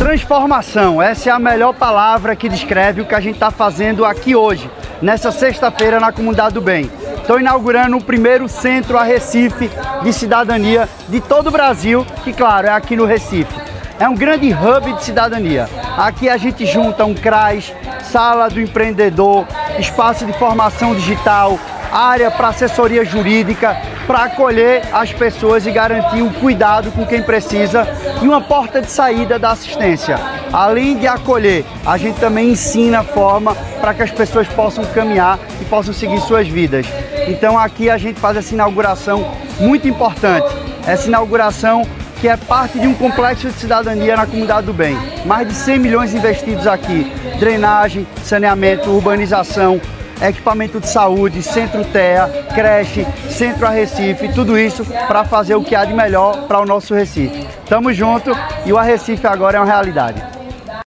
Transformação, essa é a melhor palavra que descreve o que a gente está fazendo aqui hoje, nessa sexta-feira na Comunidade do Bem. Estou inaugurando o primeiro centro Arrecife de cidadania de todo o Brasil, que claro, é aqui no Recife. É um grande hub de cidadania. Aqui a gente junta um CRAS, sala do empreendedor, espaço de formação digital, área para assessoria jurídica, para acolher as pessoas e garantir o cuidado com quem precisa e uma porta de saída da assistência. Além de acolher, a gente também ensina a forma para que as pessoas possam caminhar e possam seguir suas vidas. Então aqui a gente faz essa inauguração muito importante, essa inauguração que é parte de um complexo de cidadania na Comunidade do Bem. Mais de 100 milhões investidos aqui, drenagem, saneamento, urbanização, equipamento de saúde, centro TEA, creche, centro Arrecife, tudo isso para fazer o que há de melhor para o nosso Recife. Tamo junto e o Arrecife agora é uma realidade.